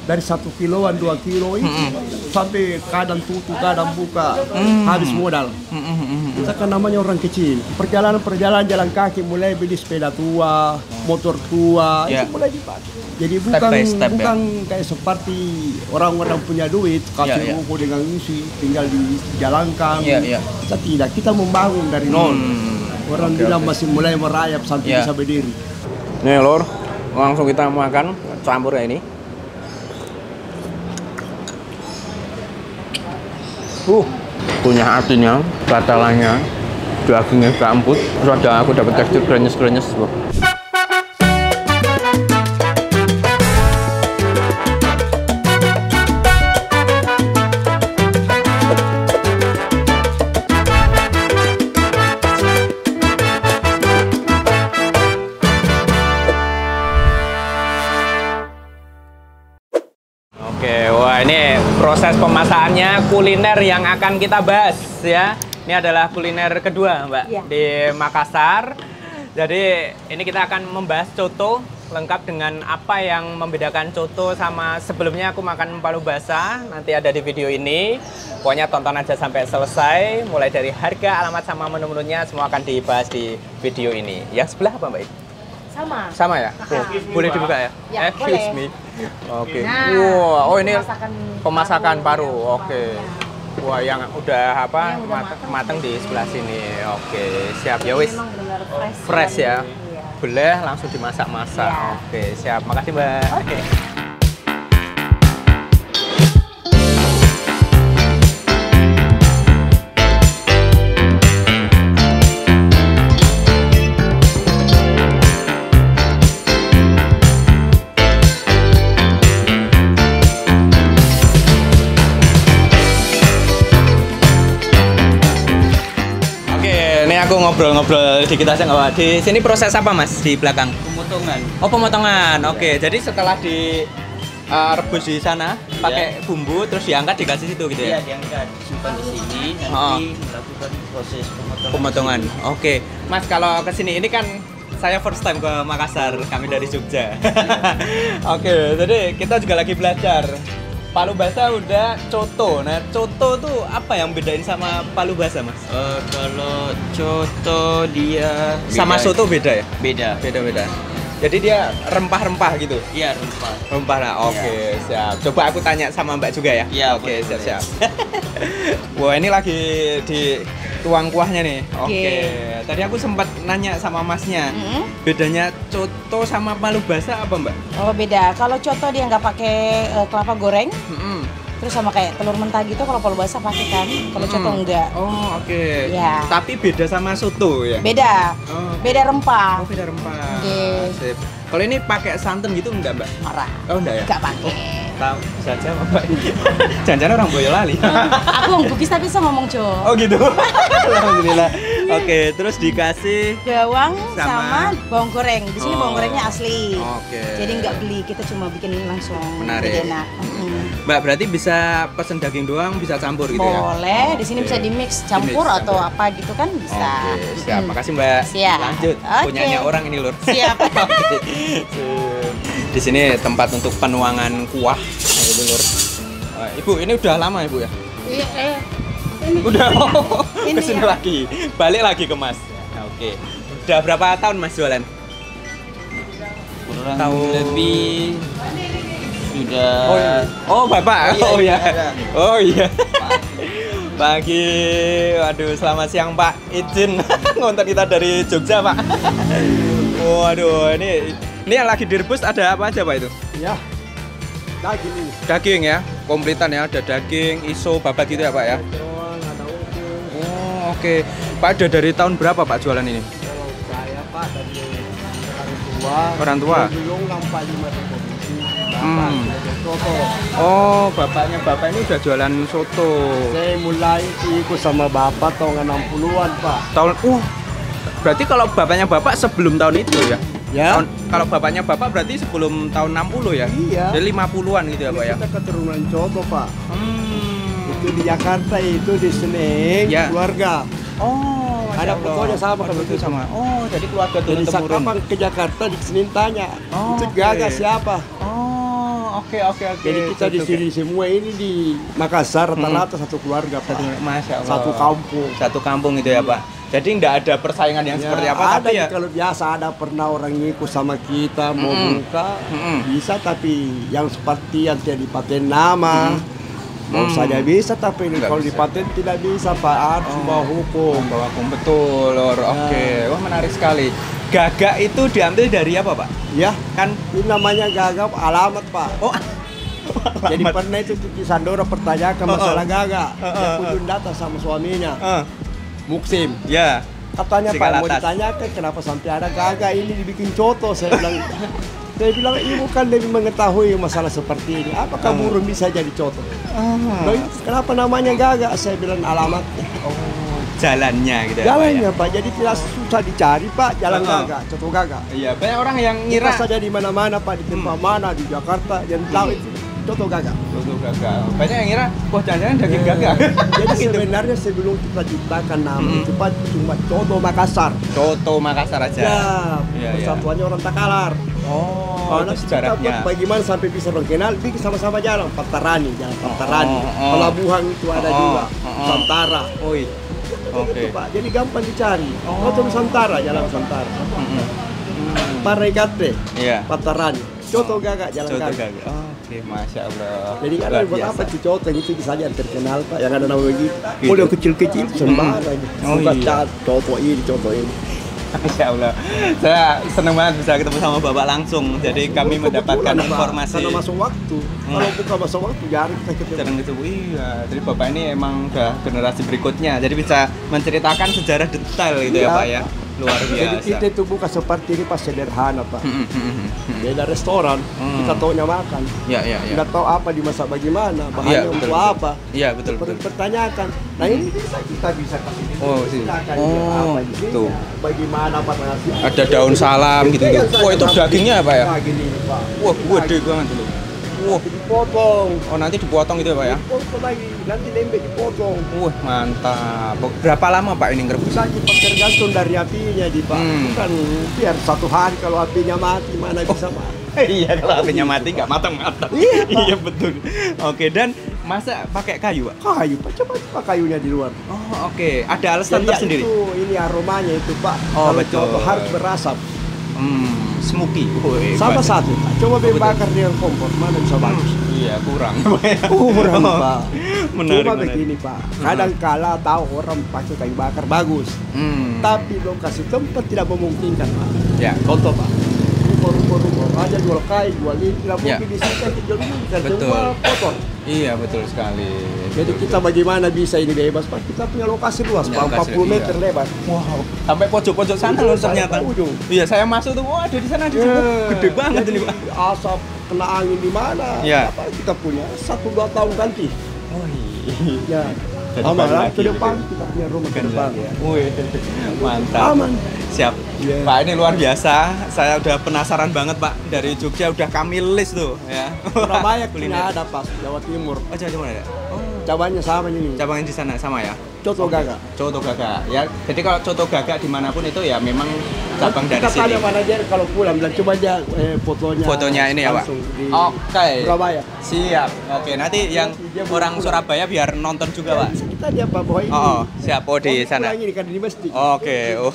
dari 1 kiloan 2 kilo itu sampai kadang tutup kadang buka habis modal. Kita kan namanya orang kecil. Perjalanan jalan kaki mulai beli sepeda tua, motor tua itu mulai dipakai. Jadi bukan kayak seperti orang-orang punya duit kasih ruko dengan isi tinggal dijalankan. Kita tidak, kita membangun dari nol. Orang bilang masih mulai merayap sampai bisa berdiri. Nih lor, langsung kita makan campur ya ini. Punya artinya, batalannya, dagingnya gambut, terus ada aku dapat tekstur krenyes-krenyes. Oke, wah ini proses pemasakannya kuliner yang akan kita bahas ya. Ini adalah kuliner kedua Mbak di Makassar. Jadi ini kita akan membahas coto lengkap dengan apa yang membedakan coto sama sebelumnya aku makan palu basah. Nanti ada di video ini. Pokoknya tonton aja sampai selesai. Mulai dari harga, alamat sama menu-menunya semua akan dibahas di video ini. Yang sebelah apa Mbak? Sama ya? Boleh dibuka ya? Excuse me. Oke. Wow, oh ini pemasakan paru. Oke. Wah, yang udah apa? Mateng di sebelah sini. Oke, siap ya wis. Fresh ya. Boleh langsung dimasak-masak. Oke, siap. Makasih, Mbak. Aku ngobrol-ngobrol dikit aja nggak Pak? Di sini proses apa Mas di belakang? Pemotongan. Oh pemotongan, oke. Jadi setelah di rebus di sana pakai bumbu terus diangkat dikasih situ gitu ya? Iya diangkat, simpan di sini nanti melakukan proses pemotongan. Oke, Mas kalau kesini ini kan saya first time ke Makassar, kami dari Jogja. Oke, jadi kita juga lagi belajar. Palu basah udah coto. Nah, coto tuh apa yang bedain sama palu basah, Mas? Kalau coto dia sama soto beda ya? Beda. Jadi dia rempah-rempah gitu? Iya, rempah. Rempah, nah oke, siap. Coba aku tanya sama Mbak juga ya? Iya, oke, siap. Wah, ini lagi di tuang kuahnya nih. Oke. Tadi aku sempat nanya sama Masnya. Bedanya coto sama palu basah apa, Mbak? Oh, beda. Kalau coto dia nggak pakai kelapa goreng. Terus sama kayak telur mentah gitu, kalau palu basah pakai kan. Kalau coto enggak. Oh, oke. Ya. Tapi beda sama soto ya? Beda. Beda rempah. Oh, beda rempah. Yes. Kalau ini pakai santan gitu enggak, Mbak? Marah. Oh, enggak ya? Enggak pakai. Tahu saja Mbak. Jangan-jangan orang Boyolali. Aku orang Bugis tapi bisa ngomong Jawa. Oh gitu. Alhamdulillah. Oke, terus dikasih bawang sama bawang goreng. Di sini bawang gorengnya asli. Oke. Jadi nggak beli, kita cuma bikin langsung. Menarik. Jadi enak. Mbak, berarti bisa pesen daging doang, bisa campur gitu ya? Boleh, di sini bisa di mix campur atau apa gitu kan bisa. Oke, siap. Makasih Mbak. Siap. Lanjut. Punyanya orang ini Lur. Siap. Di sini tempat untuk penuangan kuah. Nah, itu Lur. Ibu, ini udah lama Ibu ya? Iya, udah kesini lagi, balik lagi ke Mas. Nah, oke. Udah berapa tahun Mas jualan? Kurang lebih sudah. Oh, iya. Oh Bapak. Oh iya. Oh iya. Pagi. Waduh, selamat siang Pak. Izin ngonten kita dari Jogja Pak. Waduh, ini yang lagi direbus ada apa aja Pak itu? Ya. Daging ini. Daging ya, kompletan ya, ada daging, iso, babat gitu ya Pak ya? Oh oke. Pak ada dari tahun berapa Pak jualan ini? Kalau saya Pak dari orang tua. Orang tua? Belum 65 soto. Oh, bapaknya Bapak ini udah jualan soto. Saya mulai ikut sama Bapak tahun 60-an Pak. Berarti kalau bapaknya Bapak sebelum tahun itu ya? Ya. Kalau bapaknya Bapak berarti sebelum tahun 60 ya? Iya. Jadi 50-an gitu ya Pak ya? Kita keturunan coto Pak. Itu di Jakarta, itu di Seneng, keluarga. Oh, ada fotonya sama kalau itu sama. Oh, jadi keluarga turun temurun. Kapan ke Jakarta di Senin tanya. Itu Gaga siapa? Oh, oke. Jadi kita di sini semua ini di Makassar rata-rata satu keluarga Pak. Masya Allah. Satu kampung. Satu kampung itu ya Pak. Jadi nggak ada persaingan yang seperti apa ada tapi ya. kalau biasa ada pernah orang ngikut sama kita mau buka bisa, tapi yang seperti yang tidak dipaten nama mau saja bisa, tapi ini kalau dipaten tidak bisa Pak, harus bawa hukum. Bawa hukum, betul Lor. Oke. Wah, menarik sekali. Gagak itu diambil dari apa Pak? Ya, Kan ini namanya gagak alamat Pak. oh Jadi pernah itu Kiki Sandoro pertanyakan masalah gagak. Dia kunjung datang sama suaminya, Muksim. ya. Katanya Pak, mau Sikalatas. ditanyakan kenapa sampai ada gagak ini dibikin coto. Saya bilang ibu kan lebih mengetahui masalah seperti ini. Apakah burung bisa jadi coto? Loh, kenapa namanya gagak? Saya bilang alamat. Jalannya gitu ya, Pak, Jalannya ya? Pak, jadi tidak susah dicari Pak, jalan gagak, coto gagak. Iya, banyak orang yang Kita ngira saja di mana-mana Pak, di tempat mana, di Jakarta, yang tahu itu coto gagak. Soto gagak. Banyak yang ngira, wah jangan-jangan daging gagak. Jadi sebenarnya sebelum kita ciptakan nama itu Pak, cuma coto Makassar. Soto Makassar aja. Ya, Iya, persatuannya orang Takalar. Oh, Karena itu kita sejarahnya. bagaimana sampai bisa berkenal, bikin sama-sama jalan Patarani, jalan Patarani. Pelabuhan itu ada juga, Nusantara. Oi. Oke. Itu Pak, jadi gampang dicari. Coto Nusantara, jalan Nusantara. Paregate, Iya. Patarani. Coto gagak, jalan Soto gagak. gagak. Oke, Masya Allah. Jadi Luar ada buat biasa. apa itu coto itu bisa aja yang terkenal Pak, yang ada nama begitu. Oh, yang kecil-kecil sembarang. Oh, Suka iya. cat, coto ini, coto ini. Masya Allah. Saya senang banget bisa ketemu sama Bapak langsung. Jadi kami mendapatkan Kebetulan, Pak, informasi. karena masuk waktu. Kalau bukan masuk waktu jarang kita ketemu. Jarang ketemu. Iya, jadi Bapak ini emang udah generasi berikutnya. Jadi bisa menceritakan sejarah detail gitu ya Iya. Pak ya. Luar Jadi biasa. kita itu buka seperti ini pas sederhana Pak. Beda restoran, kita taunya makan. Ya. Kita tahu apa dimasak bagaimana, bahannya Iya, untuk betul. apa. Iya, betul. Pertanyakan. Nah ini kita bisa kasih. Oh, sih. Silakan, Oh, apa di sini, tuh. bagaimana apa ngasih. Ada daun salam gitu. Wah, itu dagingnya apa ya? Nah, gini Pak. Wah, gede banget dulu. Wah, Dipotong. oh nanti dipotong gitu ya Pak ya? Dipotong lagi, nanti lembek dipotong. Wah, mantap. Berapa lama Pak ini ngerebus? Bisa kita tergantung dari apinya di Pak. Bukan biar satu hari kalau apinya mati mana bisa mati. Iya, kalau apinya mati nggak matang-matang. Iya, Pak. Iya, betul. Oke, dan masa pakai kayu Pak? Kayu Pak, coba Pak kayunya di luar. Oh, oke. Ada alasan Jadi tersendiri? itu ini aromanya itu Pak. Oh, Kalau betul. coto harus berasap. Smoky. Sama Bagus. satu Pak. Coba betul. bakar dengan kompor, mana bisa bagus. Iya, kurang. Kurang Pak. Menarik, Cuma menarik. begini Pak. Kadang kala tahu orang pakai kayu bakar bagus. Tapi lokasi tempat tidak memungkinkan Pak. Ya. Contoh Pak. Rumah aja jual kayu, jual ini, tidak Ya. mungkin di sini kan jual ini, kan Betul. semua kotor. Iya, betul sekali. Jadi kita bagaimana bisa ini bebas Pak? Kita punya lokasi luas Punya Pak, lokasi, 40 meter iya. lebar. Wow, sampai pojok-pojok sana Itu loh sampai ternyata. ujung. Iya, saya masuk tuh, wah ada di sana, di sana. Gede banget Jadi ini Pak. asap kena angin di mana? Iya. Apa kita punya 1-2 tahun ganti. Oh iya. Ya. Jadi Aman balik lah lagi ke depan gitu. kita punya rumah ke depan. Ya. Wih, mantap. Aman. Siap. Iya. Pak, ini luar biasa. Saya udah penasaran banget Pak. Dari Jogja udah kami list tuh ya. Surabaya punya kuliner. ada pas Jawa Timur. Oh, Jawa Timur ada. Oh, Cabangnya sama ini. cabangnya di sana sama ya. Coto gagak. Coto gagak ya. Jadi kalau coto gagak dimanapun itu ya memang cabang dari kita sini. tanya manajer kalau pulang bilang coba aja fotonya. Fotonya ini ya Pak. langsung di Oke. Surabaya. Siap. Oke, nanti yang Dia orang pulang. Surabaya biar nonton juga Pak. Kita dia Pak bahwa ini. Oh, siap. Oh, di sana. Pulang ini kan di masjid. Oke. Oh.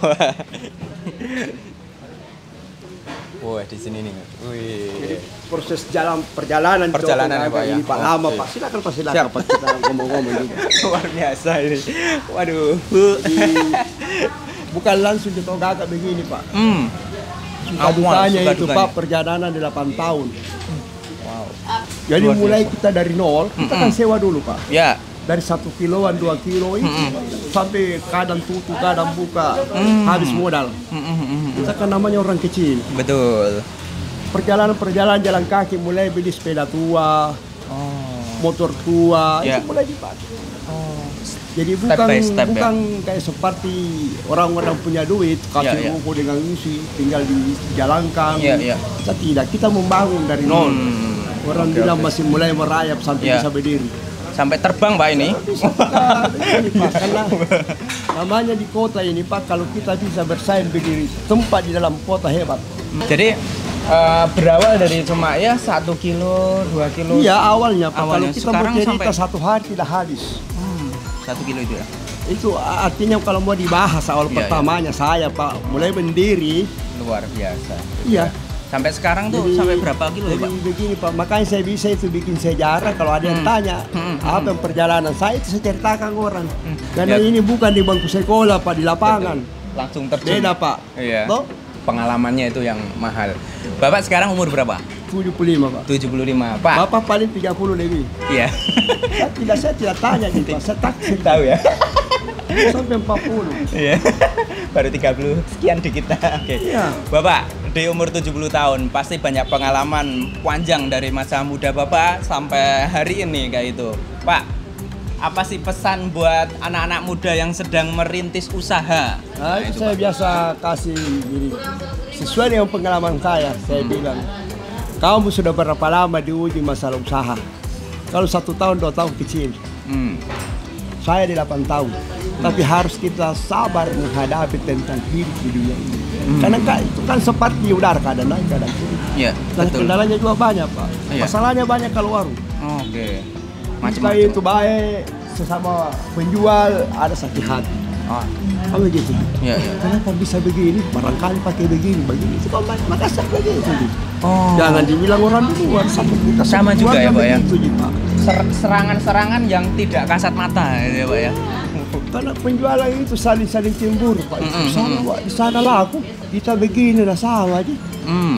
Wah, di sini nih. Wih. Proses perjalanan Perjalanan ya, Coto Pak, ya? Gagak ini Pak lama Oke. Pak. Silakan Pak silakan Siap. Pak kita ngomong-ngomong juga. Luar biasa ini. Waduh. Bukan langsung Coto Gagak begini Pak. Suka Awal, dukanya suka itu dukanya. Pak perjalanan 8 tahun. Wow. Jadi Luar mulai biasa. kita dari nol, kita kan sewa dulu Pak. Ya. Dari 1 kiloan, 2 kilo itu sampai kadang tutup, kadang buka, habis modal. Kita kan namanya orang kecil. Betul. Perjalanan jalan kaki mulai beli sepeda tua, motor tua, Ya. itu mulai dipakai. Jadi Step by step, bukan kayak seperti orang-orang punya duit, kasih Ya. ruko dengan isi, tinggal dijalankan. Ya, ya. Kita tidak, kita membangun dari nol. Orang Oke, bilang oke. masih mulai merayap sampai Ya. bisa berdiri. Sampai terbang Pak ini. Bisa kita ini Pak, karena namanya di kota ini Pak, kalau kita bisa bersaing berdiri tempat di dalam kota hebat. Jadi berawal dari cuma ya 1 kilo, 2 kilo. Iya awalnya Pak. Kalau Awalnya. kita Sekarang bercerita sampai 1 hari tidak habis. 1 kilo itu ya. Itu artinya kalau mau dibahas awal Iya, pertamanya saya Pak mulai berdiri. Luar biasa. Iya. Sampai sekarang tuh Jadi- sampai berapa kilo ya, Jadi Pak? begini Pak, makanya saya bisa itu bikin sejarah kalau ada yang tanya apa yang perjalanan saya itu saya ceritakan orang. Karena Ya. ini bukan di bangku sekolah Pak, di lapangan. Langsung terjun. Beda Pak. Iya. Toh? Pengalamannya itu yang mahal. Bapak sekarang umur berapa? 75 Pak. 75. Pak. Bapak paling 30 lebih. Iya. Saya tidak tanya gitu Pak, saya taksir Tahu ya. sampai 40. Iya. Baru 30 sekian di kita. Oke. Iya. Bapak, di umur 70 tahun pasti banyak pengalaman panjang dari masa muda Bapak sampai hari ini kayak itu. Pak, apa sih pesan buat anak-anak muda yang sedang merintis usaha? Nah, itu saya biasa kasih gini. Sesuai dengan pengalaman saya bilang, kamu sudah berapa lama diuji masalah usaha? Kalau 1 tahun, 2 tahun kecil. Saya di 8 tahun. Tapi harus kita sabar menghadapi tentang hidup di dunia ini. Karena itu kan seperti udara, kadang naik, kadang turun. Iya, Dan betul. kendalanya juga banyak Pak. Iya. Masalahnya banyak kalau warung. Oke. Kita Macam-macam. itu baik, sesama penjual ada sakit hati. Oh, Kan begitu. iya, iya. Kenapa bisa begini? Barangkali pakai begini. Coba Makassar begitu. Oh. Jangan dibilang orang di luar, sama kita Sama juga ya, Pak, ya? begitu, Pak. Serangan-serangan yang tidak kasat mata ya, Pak ya. Karena penjualan itu saling cemburu, Pak. Itu sama, Pak. Di sana laku, kita begini lah sama aja.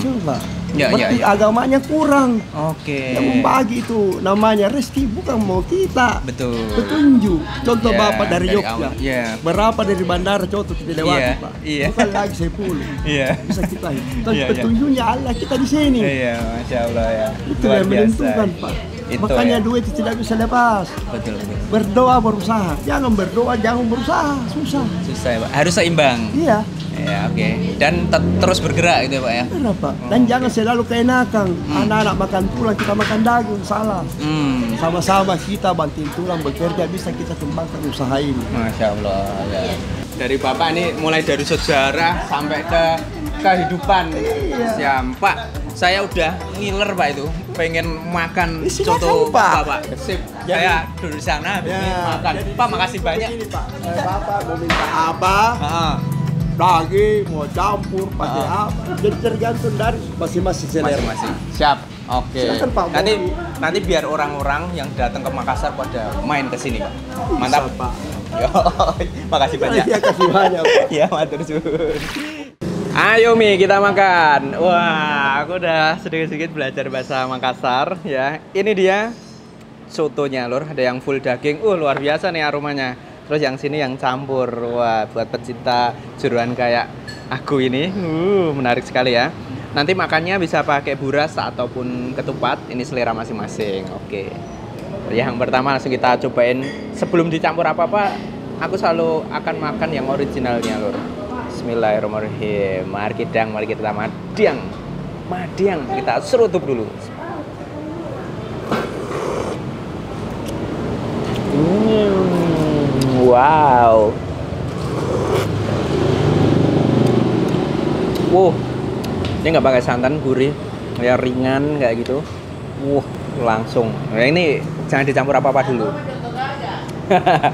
Coba. Ya, Berarti ya. agamanya kurang. Oke. Yang membagi itu namanya rezeki, bukan mau kita. Betul. Petunjuk. Contoh Ya, Bapak dari dari Jogja. awal. Ya. Berapa dari bandara contoh kita lewati, Iya, Pak. iya. Bukan lagi 10. Iya. Bisa kita hitung. Iya, iya. Petunjuknya Allah kita di sini. Iya, Masya Allah ya. Itu Luar yang biasa. menentukan, Pak. Itu Makanya ya. duit itu tidak bisa lepas. Betul, betul. Berdoa berusaha. Jangan berdoa, jangan berusaha. Susah. Susah ya, Pak. Harus seimbang. Iya. Ya, oke. Dan terus bergerak gitu ya, Pak ya. Kenapa? Dan jangan selalu keenakan. Anak-anak makan tulang, kita makan daging. Salah. Sama-sama kita banting tulang bekerja, bisa kita kembangkan usaha ini. Masya Allah ya. Dari Bapak ini mulai dari sejarah sampai ke kehidupan. Siap, Pak. Saya udah ngiler Pak itu, pengen makan Silakan, soto Pak. Bapak. Sip. Saya duduk di sana habis ini makan. jadi Pak, makasih banyak. Begini, Pak. Bapak mau minta apa? Heeh. Daging, mau campur, pakai apa? Jadi tergantung dari masing-masing selera. Masing-masing. Siap. Oke. Silakan, Pak. Nanti biar orang-orang yang datang ke Makassar pada main ke sini, Pak. Mantap. Bisa, Pak. Yo, makasih banyak. Iya, kasih banyak, Pak. Iya, matur suwun. Ayo Mi, kita makan. Wah, aku udah sedikit-sedikit belajar bahasa Makassar ya. Ini dia sotonya, Lur. Ada yang full daging. Luar biasa nih aromanya. Terus yang sini yang campur. Wah, buat pecinta jeroan kayak aku ini, menarik sekali ya. Nanti makannya bisa pakai buras ataupun ketupat. Ini selera masing-masing. Oke. Yang pertama langsung kita cobain. Sebelum dicampur apa-apa, aku selalu akan makan yang originalnya, Lur. Bismillahirrahmanirrahim. Mari kita madiang. Kita serutup dulu. Wow. Ini nggak pakai santan, gurih, kayak ringan kayak gitu. Langsung. Nah, ini jangan dicampur apa-apa dulu.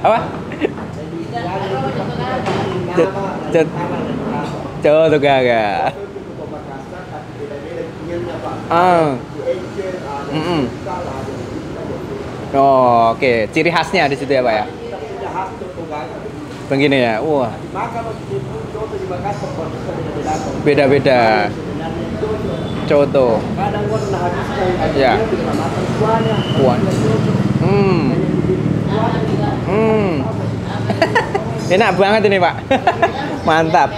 Apa? Coba gak. Oh, oke. Ciri khasnya di situ ya, Pak ya. Begini ya. Wah. Beda-beda. Coto. Ya. Wah. Enak banget ini, Pak. Mantap.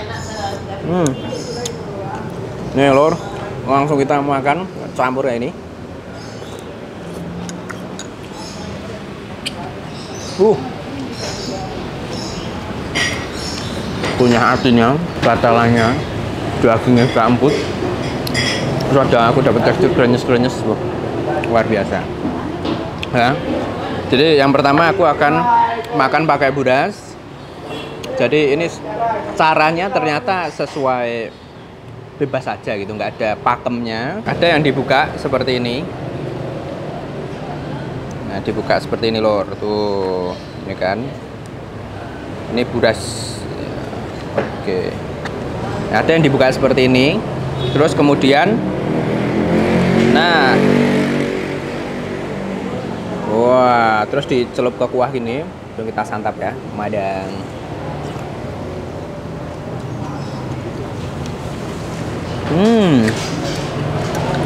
Nih, Lur. Langsung kita makan campur ya ini. Punya artinya, batalannya, dagingnya empuk. Terus aku dapat tekstur krenyes-krenyes, luar biasa. Ya. Jadi yang pertama aku akan makan pakai buras. Jadi ini caranya ternyata sesuai bebas saja gitu, nggak ada pakemnya. Ada yang dibuka seperti ini. Nah, dibuka seperti ini lor, tuh, ini kan. Ini buras. Oke. Nah, ada yang dibuka seperti ini. Terus kemudian, nah, wah, terus dicelup ke kuah gini. Lalu kita santap ya, madang.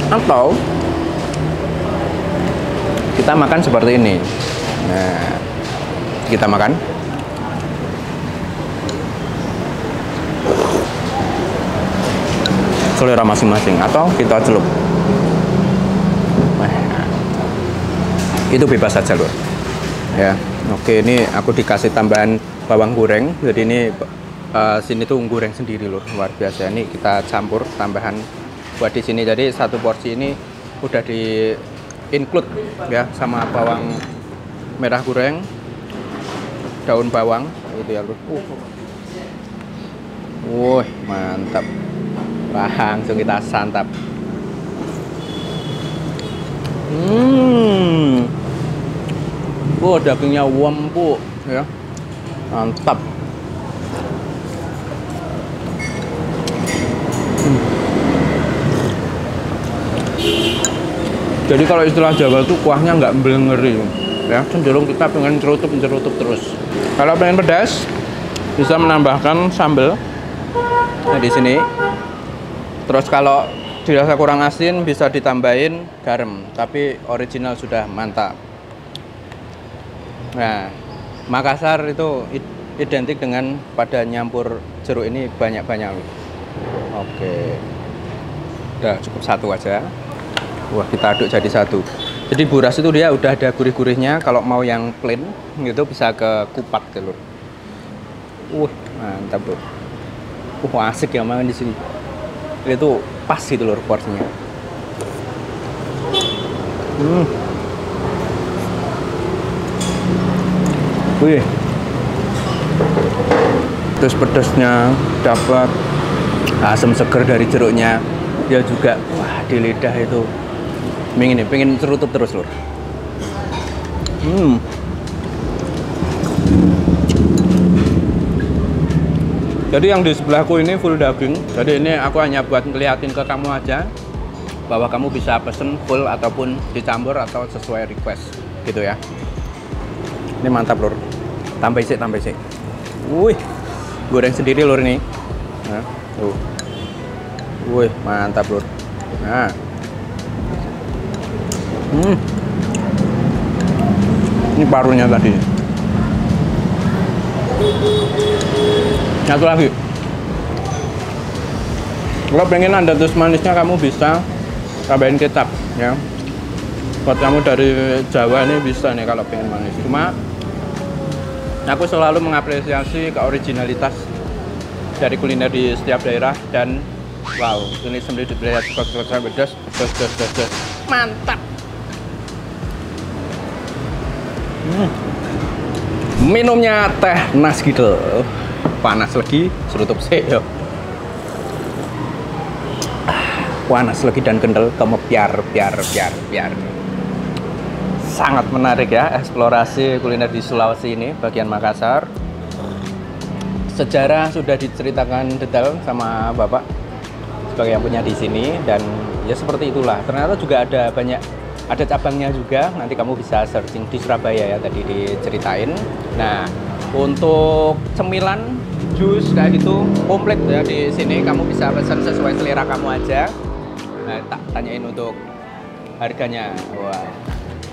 Atau kita makan seperti ini. Nah, kita makan. Selera masing-masing, atau kita celup. Nah, itu bebas saja loh. Ya, oke, ini aku dikasih tambahan bawang goreng. Jadi ini sini tuh goreng sendiri loh, luar biasa. Ini kita campur tambahan buat di sini. Jadi satu porsi ini udah di include ya sama bawang merah goreng, daun bawang itu ya loh. Wah, mantap. Langsung kita santap. Oh, dagingnya empuk ya, mantap. Jadi kalau istilah Jawa itu kuahnya nggak belengeri ya, cenderung kita pengen cerutup terus. Kalau pengen pedas bisa menambahkan sambal. Nah, di sini. Terus kalau dirasa kurang asin bisa ditambahin garam, tapi original sudah mantap. Nah, Makassar itu identik dengan pada nyampur jeruk ini banyak-banyak. Oke. Udah cukup satu aja. Wah, kita aduk jadi satu. Jadi buras itu dia udah ada gurih-gurihnya. Kalau mau yang plain gitu bisa ke kupat telur. Mantap bro. Asik ya makan di sini. Itu pas gitu lur porsinya. Wih. Terus pedasnya dapat, asam seger dari jeruknya. Dia juga wah di lidah itu pengen cerutup terus lur. Jadi yang di sebelahku ini full daging. Jadi ini aku hanya buat ngeliatin ke kamu aja bahwa kamu bisa pesen full ataupun dicampur atau sesuai request gitu ya. Ini mantap lur. Tambah isi. Wih, goreng sendiri lur ini. Nah, tuh. Wih, mantap lur. Nah. Ini parunya tadi. Satu lagi. Kalau pengen ada tus manisnya kamu bisa tambahin kecap ya. Buat kamu dari Jawa ini bisa nih kalau pengen manis. Cuma aku selalu mengapresiasi keoriginalitas dari kuliner di setiap daerah dan wow, ini sembelih dibeli pedas. Mantap. Minumnya teh nas gitu. Panas lagi, serutup sih yo. Panas lagi dan kendel, kemepiar. Sangat menarik ya eksplorasi kuliner di Sulawesi ini, bagian Makassar. Sejarah sudah diceritakan detail sama Bapak sebagai yang punya di sini dan ya seperti itulah. Ternyata juga ada cabangnya juga. Nanti kamu bisa searching di Surabaya ya tadi diceritain. Nah, untuk cemilan, jus kayak gitu komplit ya di sini. Kamu bisa pesan sesuai selera kamu aja. Nah, tak tanyain untuk harganya. Wah.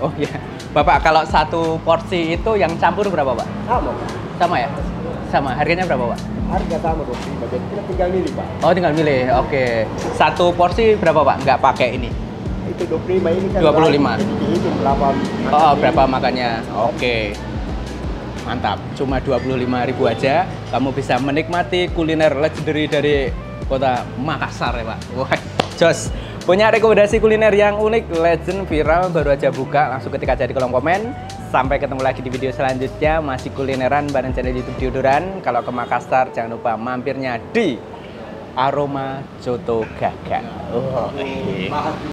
Oh ya, Bapak kalau satu porsi itu yang campur berapa Pak? Sama ya? Sama. Harganya berapa Pak? Harga sama 25, jadi kita tinggal milih Pak. Oh, tinggal milih. Oke. Satu porsi berapa Pak? Nggak pakai ini? Itu 25, ini kan 25. Itu berapa? Oh, berapa makannya? Oke. Mantap. Cuma 25.000 aja kamu bisa menikmati kuliner legendary dari kota Makassar ya Pak. Wah, jos. Punya rekomendasi kuliner yang unik, legend, viral, baru aja buka, langsung ketik aja di kolom komen. Sampai ketemu lagi di video selanjutnya, masih kulineran bareng channel YouTube Diodoran. Kalau ke Makassar jangan lupa mampirnya di aroma coto gagak.